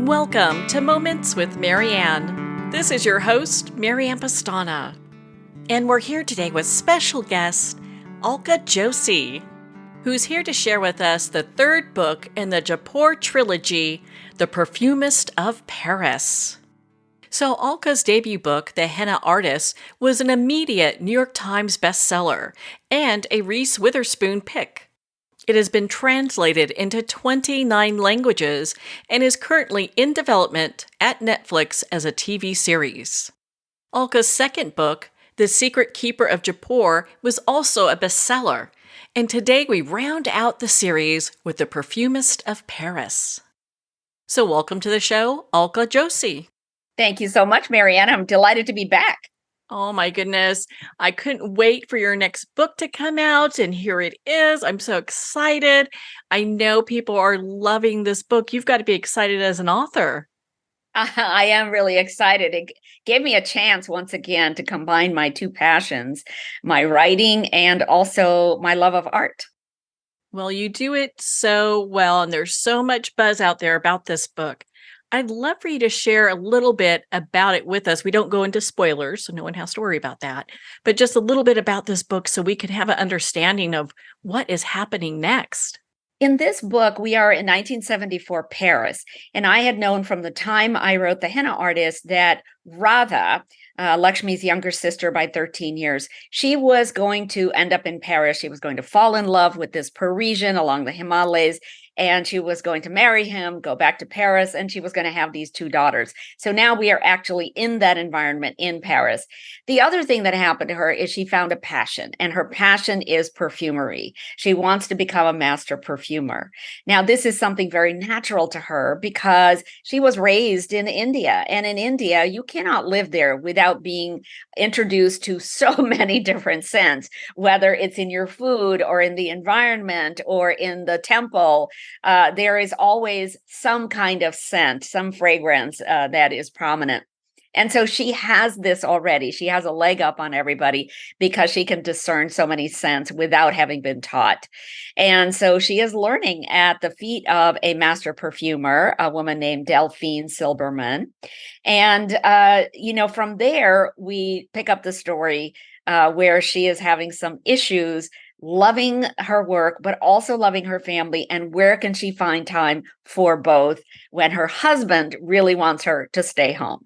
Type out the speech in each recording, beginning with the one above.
Welcome to Moments with Marianne. This is your host, Marianne Pastana. And we're here today with special guest, Alka Joshi, who's here to share with us the third book in the Jaipur Trilogy, The Perfumist of Paris. So Alka's debut book, The Henna Artist, was an immediate New York Times bestseller and a Reese Witherspoon pick. It has been translated into 29 languages and is currently in development at Netflix as a TV series. Alka's second book, The Secret Keeper of Jaipur, was also a bestseller, and today we round out the series with The Perfumist of Paris. So welcome to the show, Alka Joshi. Thank you so much, Marianne. I'm delighted to be back. Oh my goodness. I couldn't wait for your next book to come out, and here it is. I'm so excited. I know people are loving this book. You've got to be excited as an author. I am really excited. It gave me a chance once again to combine my two passions, my writing and also my love of art. Well, you do it so well, and there's so much buzz out there about this book. I'd love for you to share a little bit about it with us. We don't go into spoilers, so no one has to worry about that, but just a little bit about this book so we can have an understanding of what is happening next. In this book, we are in 1974 Paris, and I had known from the time I wrote The Henna Artist that Radha, Lakshmi's younger sister by 13 years, she was going to end up in Paris. She was going to fall in love with this Parisian along the Himalayas, and she was going to marry him, go back to Paris, and she was going to have these two daughters. So now we are actually in that environment in Paris. The other thing that happened to her is she found a passion, and her passion is perfumery. She wants to become a master perfumer. Now, this is something very natural to her because she was raised in India, and in India, you cannot live there without being introduced to so many different scents, whether it's in your food or in the environment or in the temple. There is always some kind of scent, some fragrance that is prominent. And so she has this already. She has a leg up on everybody because she can discern so many scents without having been taught. And so she is learning at the feet of a master perfumer, a woman named Delphine Silberman. And, from there, we pick up the story where she is having some issues loving her work, but also loving her family. And where can she find time for both when her husband really wants her to stay home?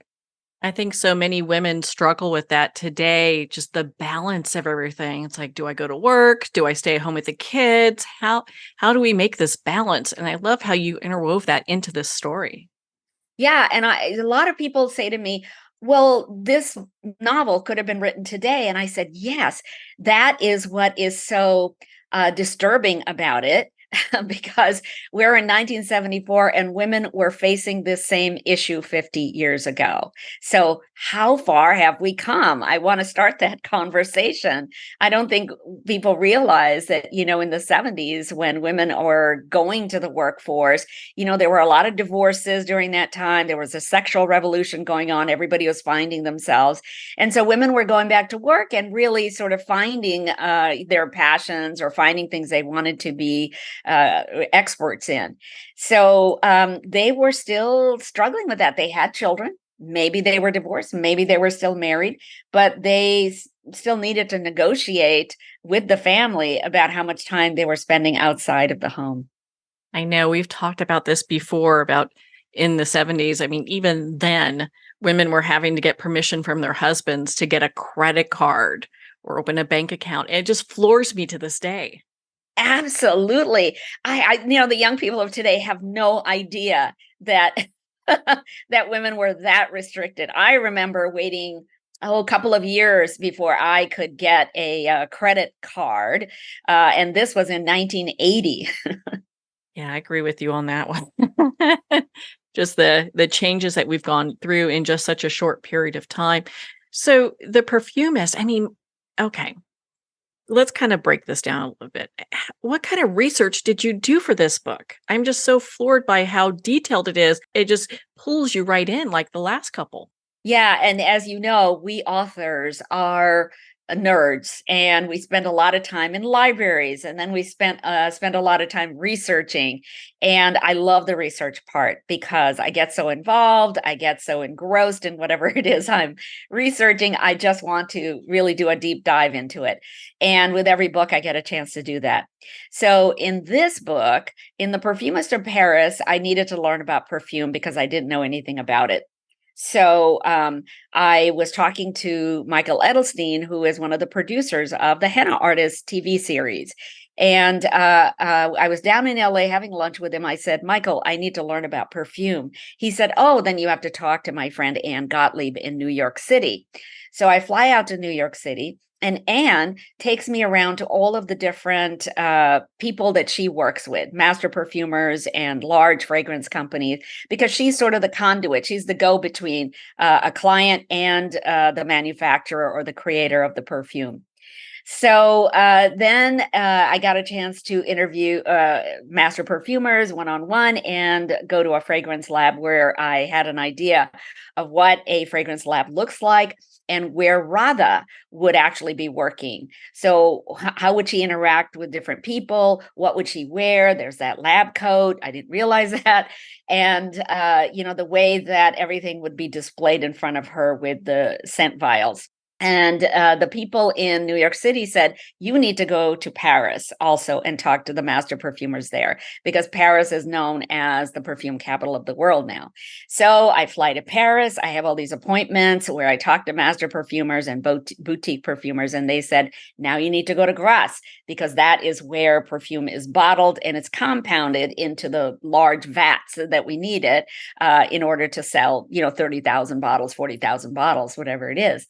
I think so many women struggle with that today, just the balance of everything. It's like, do I go to work? Do I stay home with the kids? How do we make this balance? And I love how you interwove that into this story. Yeah, and a lot of people say to me, well, this novel could have been written today. And I said, yes, that is what is so disturbing about it. Because we're in 1974 and women were facing this same issue 50 years ago. So how far have we come? I want to start that conversation. I don't think people realize that, in the 70s when women were going to the workforce, there were a lot of divorces during that time. There was a sexual revolution going on. Everybody was finding themselves. And so women were going back to work and really sort of finding their passions or finding things they wanted to be experts in. So they were still struggling with that. They had children. Maybe they were divorced. Maybe they were still married, but they still needed to negotiate with the family about how much time they were spending outside of the home. I know we've talked about this before about in the 70s. I mean, even then, women were having to get permission from their husbands to get a credit card or open a bank account. It just floors me to this day. Absolutely. I the young people of today have no idea that that women were that restricted. I remember waiting a couple of years before I could get a credit card, and this was in 1980. Yeah, I agree with you on that one. Just the changes that we've gone through in just such a short period of time. So the perfumist, I mean, okay. Let's kind of break this down a little bit. What kind of research did you do for this book? I'm just so floored by how detailed it is. It just pulls you right in like the last couple. Yeah, and as you know, we authors are nerds, and we spent a lot of time in libraries, and then we spent a lot of time researching. And I love the research part because I get so involved, I get so engrossed in whatever it is I'm researching. I just want to really do a deep dive into it. And with every book, I get a chance to do that. So in this book, in The Perfumist of Paris, I needed to learn about perfume because I didn't know anything about it. So I was talking to Michael Edelstein, who is one of the producers of the Henna Artist TV series. And I was down in LA having lunch with him. I said, Michael, I need to learn about perfume. He said, oh, then you have to talk to my friend Anne Gottlieb in New York City. So I fly out to New York City. And Anne takes me around to all of the different people that she works with, master perfumers and large fragrance companies, because she's sort of the conduit. She's the go-between a client and the manufacturer or the creator of the perfume. So then I got a chance to interview master perfumers one-on-one and go to a fragrance lab where I had an idea of what a fragrance lab looks like and where Radha would actually be working. So how would she interact with different people? What would she wear? There's that lab coat. I didn't realize that. And, the way that everything would be displayed in front of her with the scent vials. And the people in New York City said, you need to go to Paris also and talk to the master perfumers there, because Paris is known as the perfume capital of the world now. So I fly to Paris. I have all these appointments where I talk to master perfumers and boutique perfumers. And they said, now you need to go to Grasse, because that is where perfume is bottled and it's compounded into the large vats that we need it in order to sell, 30,000 bottles, 40,000 bottles, whatever it is.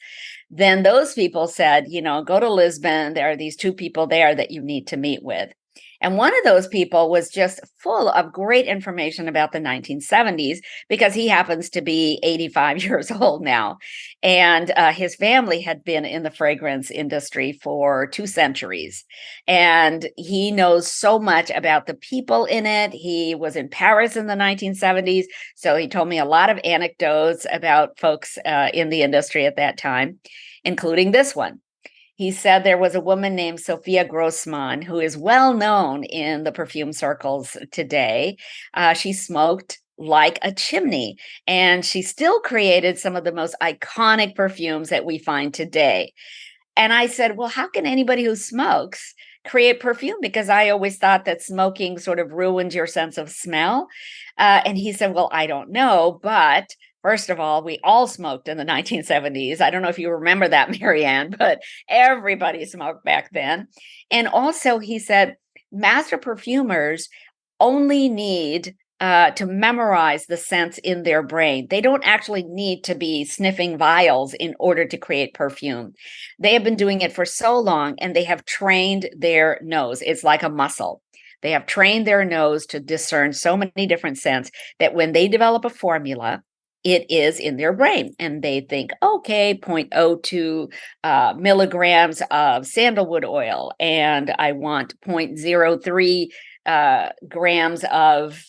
Then those people said, go to Lisbon. There are these two people there that you need to meet with. And one of those people was just full of great information about the 1970s, because he happens to be 85 years old now. And his family had been in the fragrance industry for 2 centuries. And he knows so much about the people in it. He was in Paris in the 1970s. So he told me a lot of anecdotes about folks in the industry at that time, including this one. He said there was a woman named Sophia Grossman who is well known in the perfume circles today. She smoked like a chimney, and she still created some of the most iconic perfumes that we find today. And I said, well, how can anybody who smokes create perfume? Because I always thought that smoking sort of ruined your sense of smell. And he said, well, I don't know, but first of all, we all smoked in the 1970s. I don't know if you remember that, Marianne, but everybody smoked back then. And also, he said, master perfumers only need to memorize the scents in their brain. They don't actually need to be sniffing vials in order to create perfume. They have been doing it for so long, and they have trained their nose. It's like a muscle. They have trained their nose to discern so many different scents that when they develop a formula, it is in their brain, and they think, okay, 0.02 milligrams of sandalwood oil, and I want 0.03 grams of,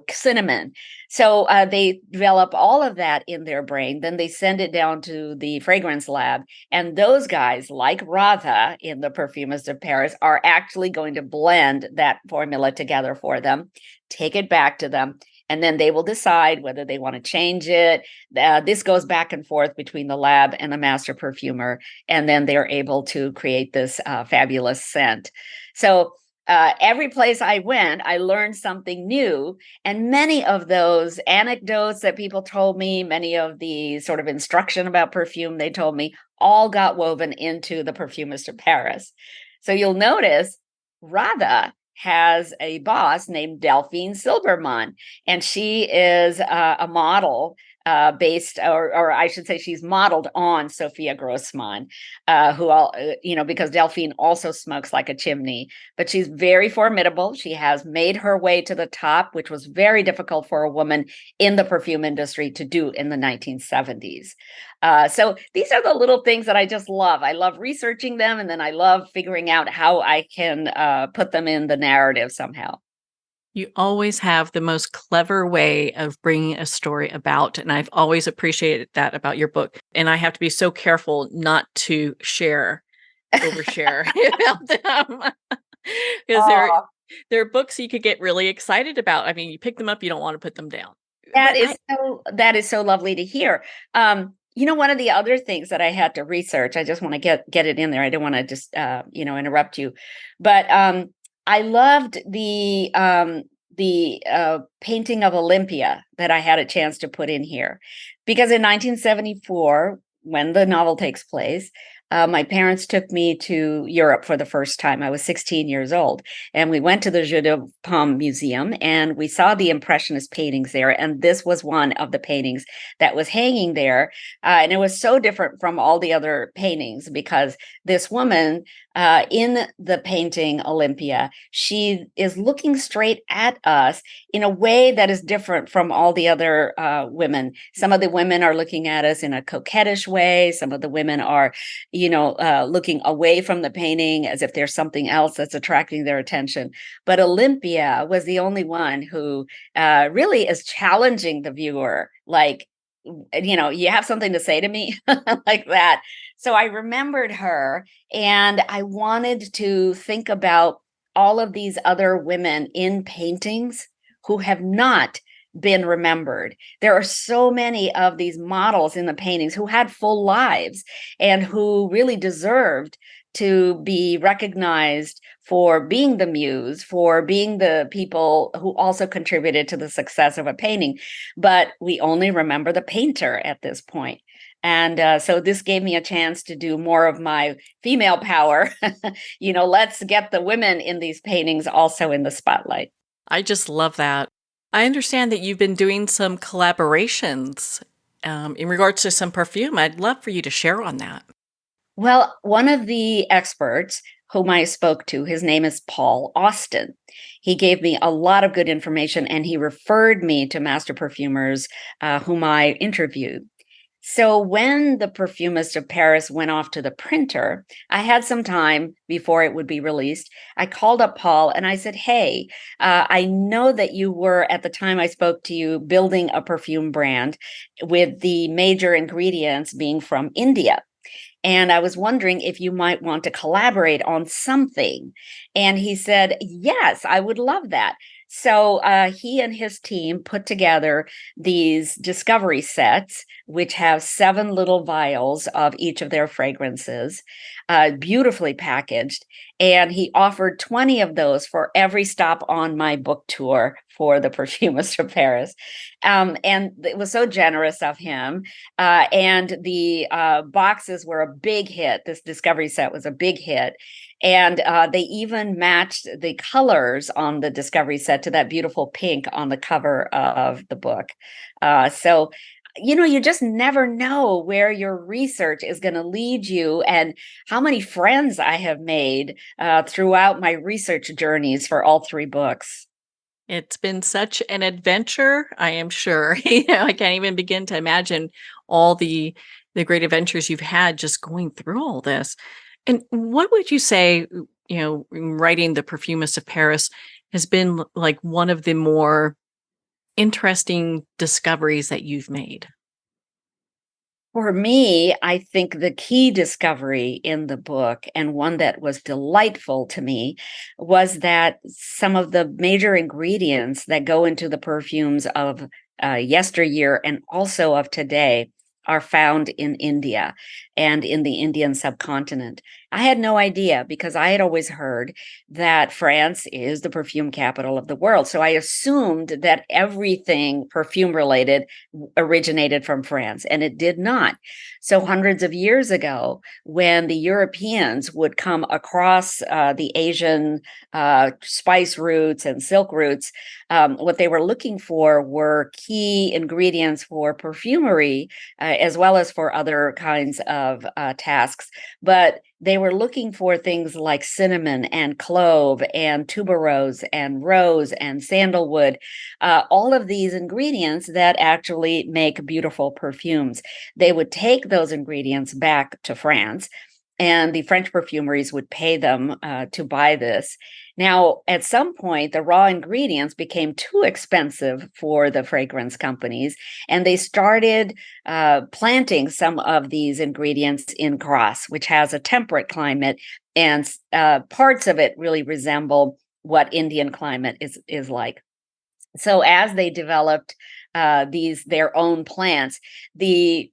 cinnamon. So they develop all of that in their brain. Then they send it down to the fragrance lab. And those guys, like Radha in The Perfumist of Paris, are actually going to blend that formula together for them, take it back to them, and then they will decide whether they want to change it. This goes back and forth between the lab and the master perfumer, and then they're able to create this fabulous scent. So every place I went, I learned something new. And many of those anecdotes that people told me, many of the sort of instruction about perfume they told me, all got woven into The Perfumist of Paris. So you'll notice Radha has a boss named Delphine Silbermann, and she is a model based, or I should say, she's modeled on Sophia Grossman, because Delphine also smokes like a chimney, but she's very formidable. She has made her way to the top, which was very difficult for a woman in the perfume industry to do in the 1970s. So these are the little things that I just love. I love researching them, and then I love figuring out how I can put them in the narrative somehow. You always have the most clever way of bringing a story about, and I've always appreciated that about your book. And I have to be so careful not to overshare about them because Oh, they're books you could get really excited about. I mean, you pick them up, you don't want to put them down. that But is so lovely to hear. One of the other things that I had to research, I just want to get it in there. I don't want to just interrupt you, but I loved the painting of Olympia that I had a chance to put in here, because in 1974, when the novel takes place, my parents took me to Europe for the first time. I was 16 years old, and we went to the Jeu de Paume Museum, and we saw the Impressionist paintings there. And this was one of the paintings that was hanging there. And it was so different from all the other paintings because this woman in the painting Olympia, she is looking straight at us in a way that is different from all the other women. Some of the women are looking at us in a coquettish way. Some of the women are, looking away from the painting as if there's something else that's attracting their attention. But Olympia was the only one who really is challenging the viewer, like, you have something to say to me, like that. So I remembered her, and I wanted to think about all of these other women in paintings who have not been remembered. There are so many of these models in the paintings who had full lives and who really deserved to be recognized for being the muse, for being the people who also contributed to the success of a painting. But we only remember the painter at this point. And so this gave me a chance to do more of my female power. Let's get the women in these paintings also in the spotlight. I just love that. I understand that you've been doing some collaborations in regards to some perfume. I'd love for you to share on that. Well, one of the experts whom I spoke to, his name is Paul Austin. He gave me a lot of good information, and he referred me to master perfumers whom I interviewed. So when the Perfumist of Paris went off to the printer, I had some time before it would be released. I called up Paul and I said, "Hey, I know that you were, at the time I spoke to you, building a perfume brand with the major ingredients being from India. And I was wondering if you might want to collaborate on something." And he said, "Yes, I would love that." So he and his team put together these discovery sets, which have 7 little vials of each of their fragrances, beautifully packaged. And he offered 20 of those for every stop on my book tour for the Perfumist of Paris. And it was so generous of him. And the boxes were a big hit. This discovery set was a big hit. And they even matched the colors on the discovery set to that beautiful pink on the cover of the book. So you just never know where your research is going to lead you, and how many friends I have made throughout my research journeys for all 3 books. It's been such an adventure, I am sure. I can't even begin to imagine all the great adventures you've had just going through all this. And what would you say, in writing The Perfumist of Paris has been like one of the more interesting discoveries that you've made? For me, I think the key discovery in the book, and one that was delightful to me, was that some of the major ingredients that go into the perfumes of yesteryear and also of today are found in India and in the Indian subcontinent. I had no idea, because I had always heard that France is the perfume capital of the world. So I assumed that everything perfume related originated from France, and it did not. So hundreds of years ago, when the Europeans would come across the Asian spice routes and silk routes, what they were looking for were key ingredients for perfumery, as well as for other kinds of tasks. But they were looking for things like cinnamon and clove and tuberose and rose and sandalwood, all of these ingredients that actually make beautiful perfumes. They would take those ingredients back to France, and the French perfumeries would pay them to buy this. Now, at some point, the raw ingredients became too expensive for the fragrance companies, and they started planting some of these ingredients in grass, which has a temperate climate, and parts of it really resemble what Indian climate is like. So as they developed these their own plants, the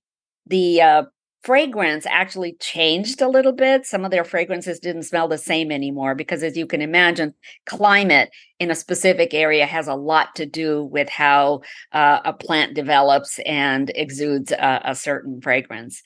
fragrance actually changed a little bit. Some of their fragrances didn't smell the same anymore because, as you can imagine, climate in a specific area has a lot to do with how a plant develops and exudes a certain fragrance.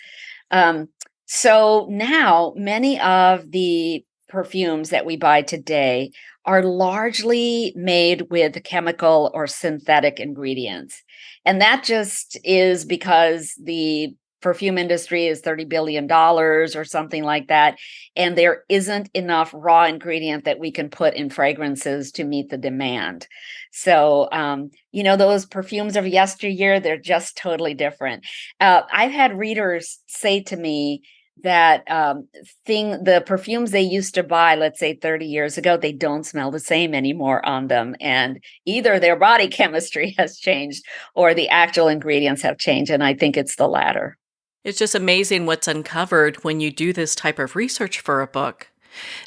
Um, so now many of the perfumes that we buy today are largely made with chemical or synthetic ingredients. And that just is because the perfume industry is $30 billion or something like that. And there isn't enough raw ingredient that we can put in fragrances to meet the demand. So, those perfumes of yesteryear, they're just totally different. I've had readers say to me that the perfumes they used to buy, let's say 30 years ago, they don't smell the same anymore on them. And either their body chemistry has changed or the actual ingredients have changed. And I think it's the latter. It's just amazing what's uncovered when you do this type of research for a book.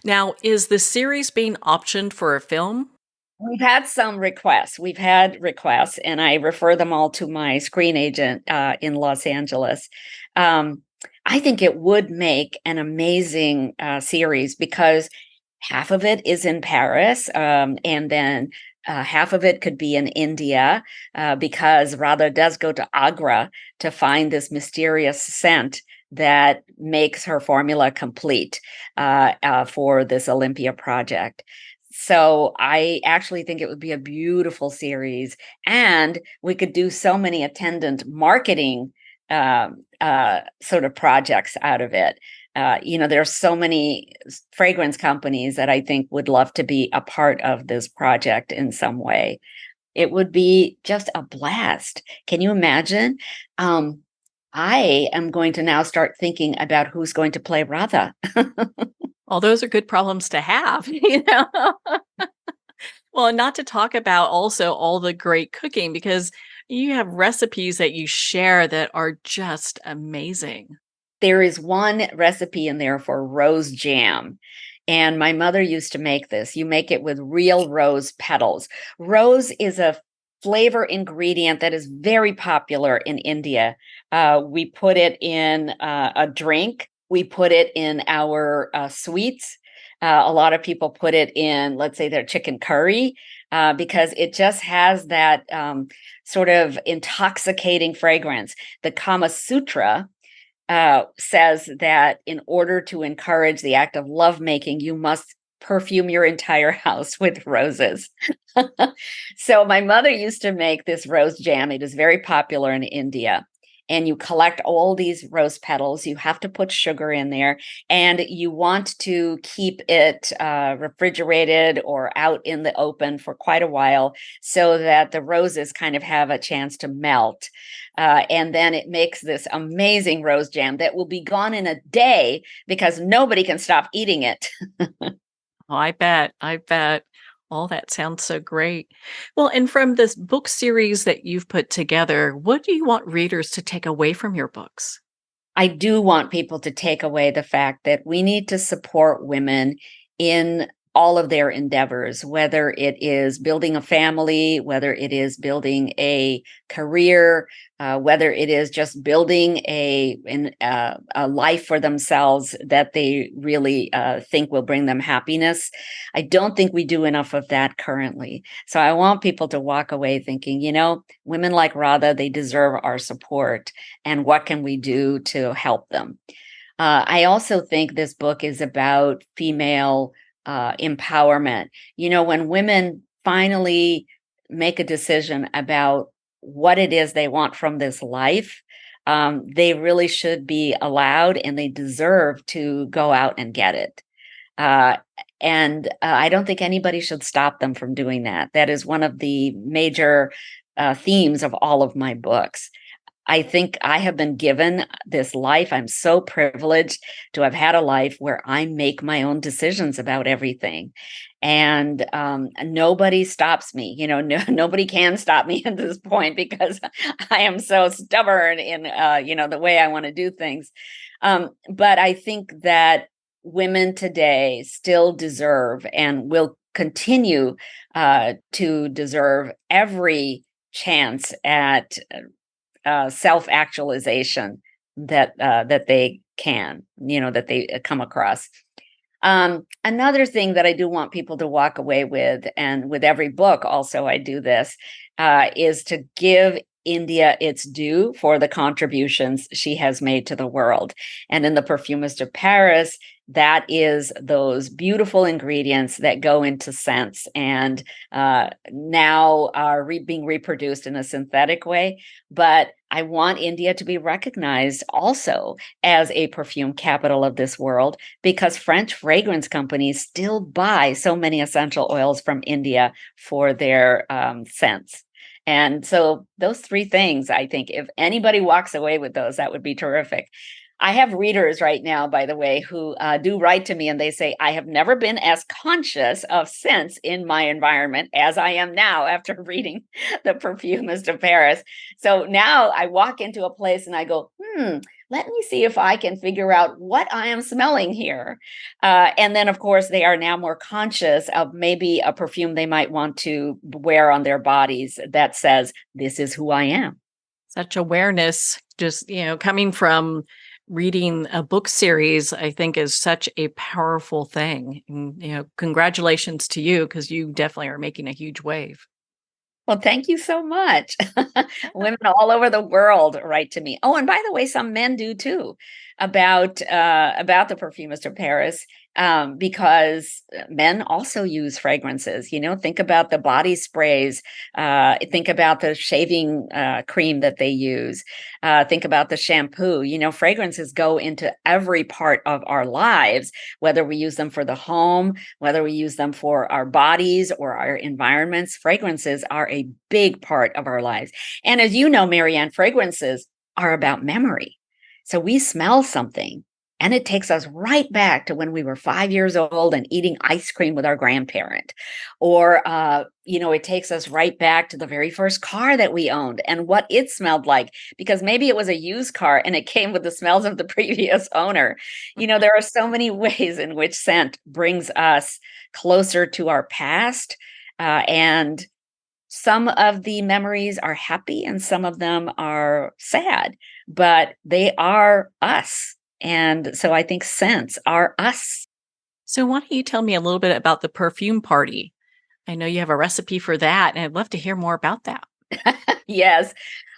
Now, is the series being optioned for a film? We've had some requests. We've had requests, and I refer them all to my screen agent in Los Angeles. I think it would make an amazing series because half of it is in Paris, and then half of it could be in India, because Radha does go to Agra to find this mysterious scent that makes her formula complete for this Olympia project. So I actually think it would be a beautiful series, and we could do so many attendant marketing sort of projects out of it. There are so many fragrance companies that I think would love to be a part of this project in some way. It would be just a blast. Can you imagine? I am going to now start thinking about who's going to play Radha. All those are good problems to have, you know? Well, and not to talk about also all the great cooking because you have recipes that you share that are just amazing. There is one recipe in there for rose jam. And my mother used to make this. You make it with real rose petals. Rose is a flavor ingredient that is very popular in India. We put it in a drink, we put it in our sweets. A lot of people put it in, let's say, their chicken curry, because it just has that sort of intoxicating fragrance. The Kama Sutra says that in order to encourage the act of lovemaking, you must perfume your entire house with roses. So my mother used to make this rose jam. It is very popular in India. And you collect all these rose petals. You have to put sugar in there, and you want to keep it refrigerated or out in the open for quite a while so that the roses kind of have a chance to melt. And then it makes this amazing rose jam that will be gone in a day because nobody can stop eating it. Oh, I bet. I bet. All that sounds so great. Well, and from this book series that you've put together, what do you want readers to take away from your books? I do want people to take away the fact that we need to support women in all of their endeavors, whether it is building a family, whether it is building a career, whether it is just building a life for themselves that they really think will bring them happiness. I don't think we do enough of that currently. So I want people to walk away thinking, women like Radha, they deserve our support. And what can we do to help them? I also think this book is about female empowerment. When women finally make a decision about what it is they want from this life, they really should be allowed and they deserve to go out and get it. And I don't think anybody should stop them from doing that. That is one of the major themes of all of my books. I think I have been given this life. I'm so privileged to have had a life where I make my own decisions about everything. And nobody stops me. Nobody can stop me at this point because I am so stubborn in, the way I want to do things. But I think that women today still deserve and will continue to deserve every chance at self-actualization that they can, that they come across. Another thing that I do want people to walk away with, and with every book also I do this, is to give India its due for the contributions she has made to the world. And in The Perfumist of Paris, that is those beautiful ingredients that go into scents and now are being reproduced in a synthetic way. But I want India to be recognized also as a perfume capital of this world, because French fragrance companies still buy so many essential oils from India for their scents. And so those three things, I think, if anybody walks away with those, that would be terrific. I have readers right now, by the way, who do write to me and they say, I have never been as conscious of scents in my environment as I am now after reading The Perfumist of Paris. So now I walk into a place and I go, let me see if I can figure out what I am smelling here. And then, of course, they are now more conscious of maybe a perfume they might want to wear on their bodies that says, this is who I am. Such awareness, just, coming from reading a book series, I think is such a powerful thing. And, congratulations to you, because you definitely are making a huge wave. Well, thank you so much. Women all over the world write to me. Oh, and by the way, some men do too, about the Perfumist of Paris, because men also use fragrances. Think about the body sprays. Think about the shaving cream that they use. Think about the shampoo. Fragrances go into every part of our lives, whether we use them for the home, whether we use them for our bodies or our environments. Fragrances are a big part of our lives. And as you know, Marianne, fragrances are about memory. So we smell something and it takes us right back to when we were 5 years old and eating ice cream with our grandparent. Or, it takes us right back to the very first car that we owned and what it smelled like, because maybe it was a used car and it came with the smells of the previous owner. There are so many ways in which scent brings us closer to our past. And some of the memories are happy and some of them are sad, but they are us. And so I think scents are us. So why don't you tell me a little bit about the perfume party? I know you have a recipe for that, and I'd love to hear more about that. Yes.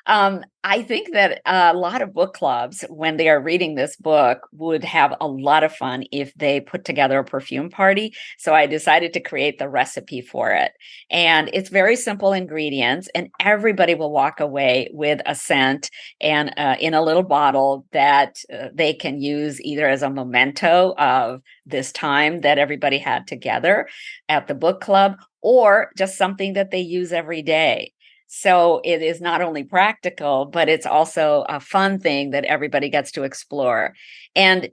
I think that a lot of book clubs, when they are reading this book, would have a lot of fun if they put together a perfume party. So I decided to create the recipe for it. And it's very simple ingredients, and everybody will walk away with a scent and in a little bottle that they can use either as a memento of this time that everybody had together at the book club, or just something that they use every day. So it is not only practical, but it's also a fun thing that everybody gets to explore. And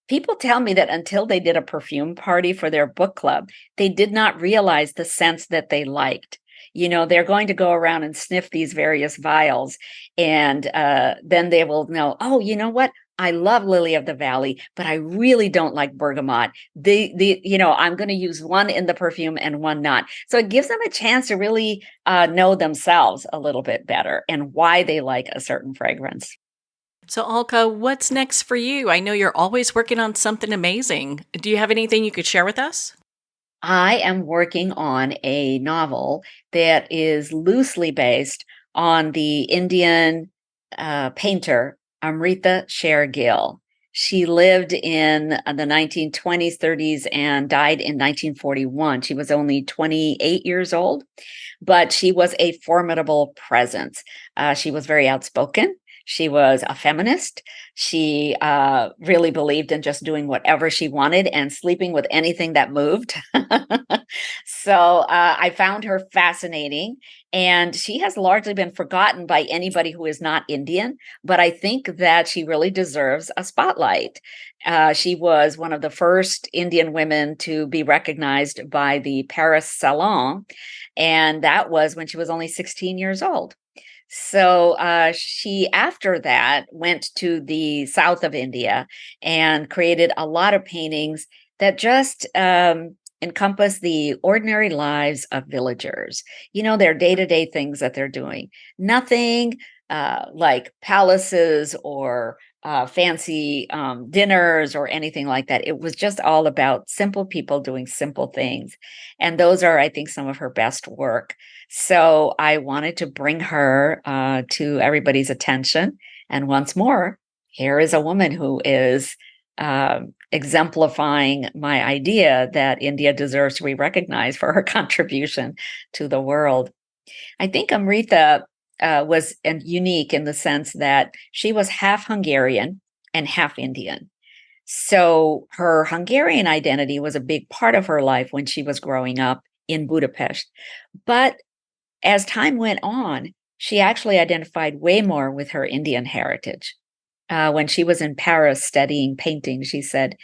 people tell me that until they did a perfume party for their book club, they did not realize the scents that they liked. They're going to go around and sniff these various vials, and then they will know, oh, you know what? I love Lily of the Valley, but I really don't like bergamot. I'm going to use one in the perfume and one not. So it gives them a chance to really know themselves a little bit better and why they like a certain fragrance. So, Alka, what's next for you? I know you're always working on something amazing. Do you have anything you could share with us? I am working on a novel that is loosely based on the Indian painter Amrita Sher-Gill. She lived in the 1920s, 30s, and died in 1941. She was only 28 years old, but she was a formidable presence. She was very outspoken. She was a feminist. She really believed in just doing whatever she wanted and sleeping with anything that moved. So I found her fascinating. And she has largely been forgotten by anybody who is not Indian, but I think that she really deserves a spotlight. She was one of the first Indian women to be recognized by the Paris Salon, and that was when she was only 16 years old. So she, after that, went to the south of India and created a lot of paintings that just encompass the ordinary lives of villagers. Their day-to-day things that they're doing. Nothing like palaces or fancy dinners or anything like that. It was just all about simple people doing simple things. And those are, I think, some of her best work. So I wanted to bring her to everybody's attention. And once more, here is a woman who is exemplifying my idea that India deserves to be recognized for her contribution to the world. I think Amrita was unique in the sense that she was half Hungarian and half Indian. So her Hungarian identity was a big part of her life when she was growing up in Budapest. But as time went on, she actually identified way more with her Indian heritage. When she was in Paris studying painting, she said,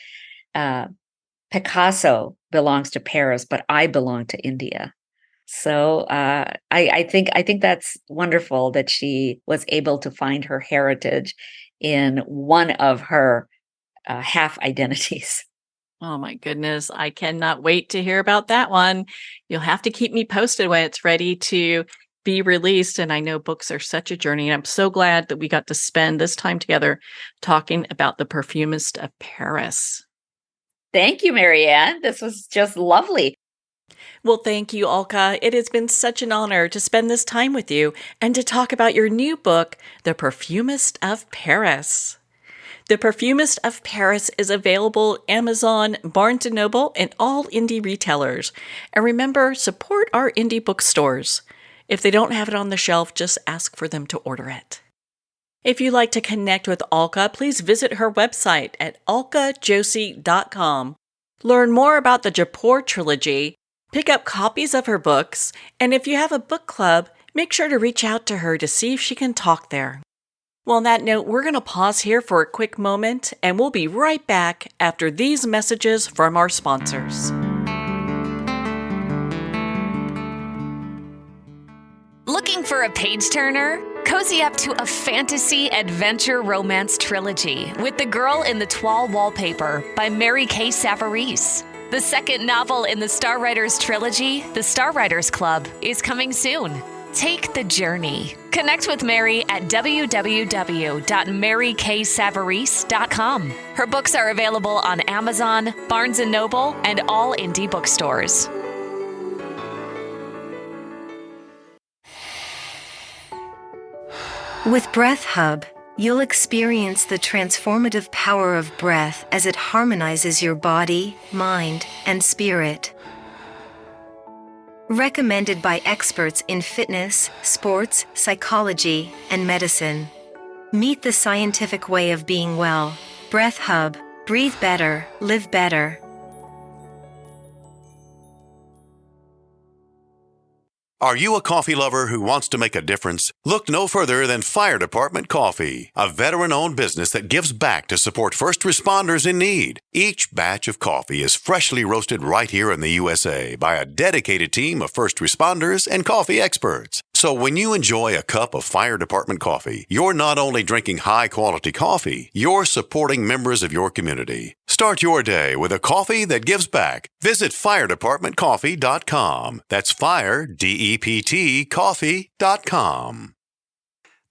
Picasso belongs to Paris, but I belong to India. So I think that's wonderful that she was able to find her heritage in one of her half identities. Oh my goodness. I cannot wait to hear about that one. You'll have to keep me posted when it's ready to be released. And I know books are such a journey. And I'm so glad that we got to spend this time together talking about The Perfumist of Paris. Thank you, Marianne. This was just lovely. Well, thank you, Alka. It has been such an honor to spend this time with you and to talk about your new book, The Perfumist of Paris. The Perfumist of Paris is available Amazon, Barnes & Noble, and all indie retailers. And remember, support our indie bookstores. If they don't have it on the shelf, just ask for them to order it. If you'd like to connect with Alka, please visit her website at alkajoshi.com. Learn more about the Jaipur Trilogy, pick up copies of her books, and if you have a book club, make sure to reach out to her to see if she can talk there. Well, on that note, we're going to pause here for a quick moment, and we'll be right back after these messages from our sponsors. Looking for a page-turner? Cozy up to a fantasy adventure romance trilogy with The Girl in the Toile Wallpaper by Mary Kay Savarese. The second novel in the Star Writers trilogy, The Star Writers Club, is coming soon. Take the journey. Connect with Mary at www.maryksavarese.com. Her books are available on Amazon, Barnes & Noble, and all indie bookstores. With Breath Hub, you'll experience the transformative power of breath as it harmonizes your body, mind, and spirit. Recommended by experts in fitness, sports, psychology, and medicine. Meet the scientific way of being well. Breath Hub. Breathe better, live better. Are you a coffee lover who wants to make a difference? Look no further than Fire Department Coffee, a veteran-owned business that gives back to support first responders in need. Each batch of coffee is freshly roasted right here in the USA by a dedicated team of first responders and coffee experts. So when you enjoy a cup of Fire Department coffee, you're not only drinking high-quality coffee, you're supporting members of your community. Start your day with a coffee that gives back. Visit firedepartmentcoffee.com. That's fire, D-E-P-T, coffee.com.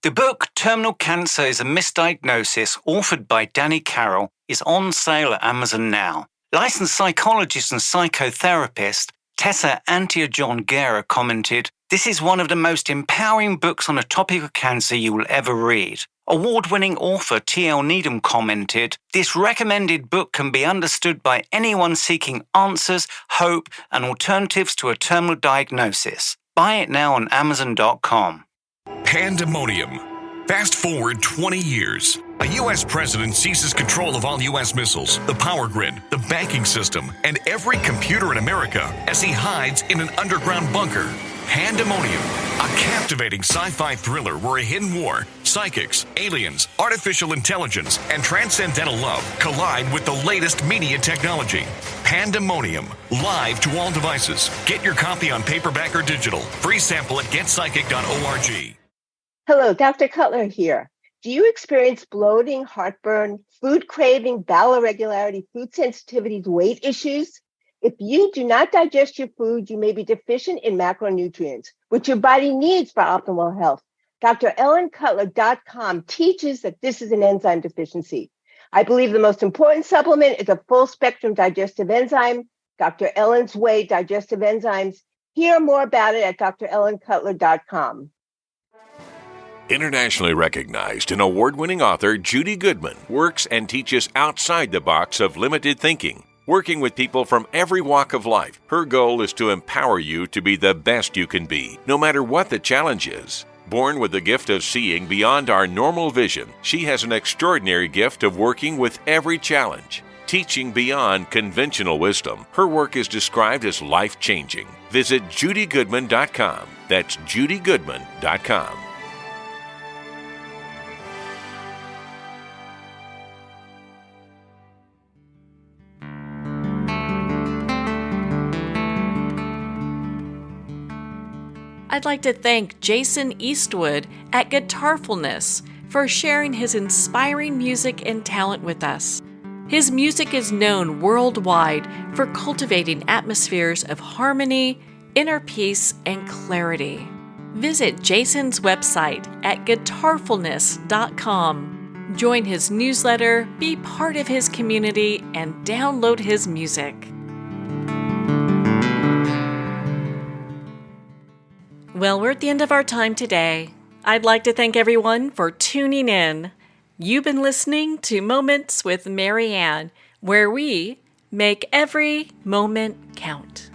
The book Terminal Cancer is a Misdiagnosis, authored by Danny Carroll, is on sale at Amazon now. Licensed psychologist and psychotherapist Tessa Antia-John-Guerra commented, "This is one of the most empowering books on a topic of cancer you will ever read." Award-winning author T.L. Needham commented, "This recommended book can be understood by anyone seeking answers, hope, and alternatives to a terminal diagnosis. Buy it now on Amazon.com. Pandemonium. Fast forward 20 years. A U.S. president seizes control of all U.S. missiles, the power grid, the banking system, and every computer in America as he hides in an underground bunker. Pandemonium, a captivating sci-fi thriller where a hidden war, psychics, aliens, artificial intelligence, and transcendental love collide with the latest media technology. Pandemonium, live to all devices. Get your copy on paperback or digital. Free sample at getpsychic.org. Hello, Dr. Cutler here. Do you experience bloating, heartburn, food craving, bowel irregularity, food sensitivities, weight issues? If you do not digest your food, you may be deficient in macronutrients, which your body needs for optimal health. DrEllenCutler.com teaches that this is an enzyme deficiency. I believe the most important supplement is a full-spectrum digestive enzyme, Dr. Ellen's Way Digestive Enzymes. Hear more about it at DrEllenCutler.com. Internationally recognized and award-winning author Judy Goodman works and teaches outside the box of limited thinking. Working with people from every walk of life, her goal is to empower you to be the best you can be, no matter what the challenge is. Born with the gift of seeing beyond our normal vision, she has an extraordinary gift of working with every challenge. Teaching beyond conventional wisdom, her work is described as life-changing. Visit judygoodman.com. That's judygoodman.com. I'd like to thank Jason Eastwood at Guitarfulness for sharing his inspiring music and talent with us. His music is known worldwide for cultivating atmospheres of harmony, inner peace, and clarity. Visit Jason's website at guitarfulness.com. Join his newsletter, be part of his community, and download his music. Well, we're at the end of our time today. I'd like to thank everyone for tuning in. You've been listening to Moments with Marianne, where we make every moment count.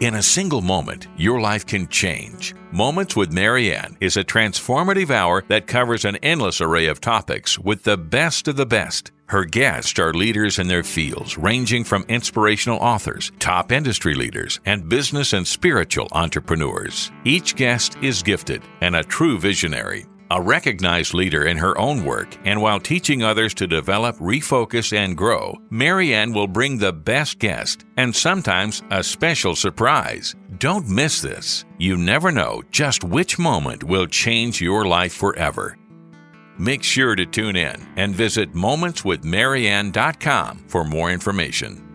In a single moment, your life can change. Moments with Marianne is a transformative hour that covers an endless array of topics with the best of the best. Her guests are leaders in their fields, ranging from inspirational authors, top industry leaders, and business and spiritual entrepreneurs. Each guest is gifted and a true visionary. A recognized leader in her own work, and while teaching others to develop, refocus, and grow, Marianne will bring the best guest and sometimes a special surprise. Don't miss this. You never know just which moment will change your life forever. Make sure to tune in and visit momentswithmarianne.com for more information.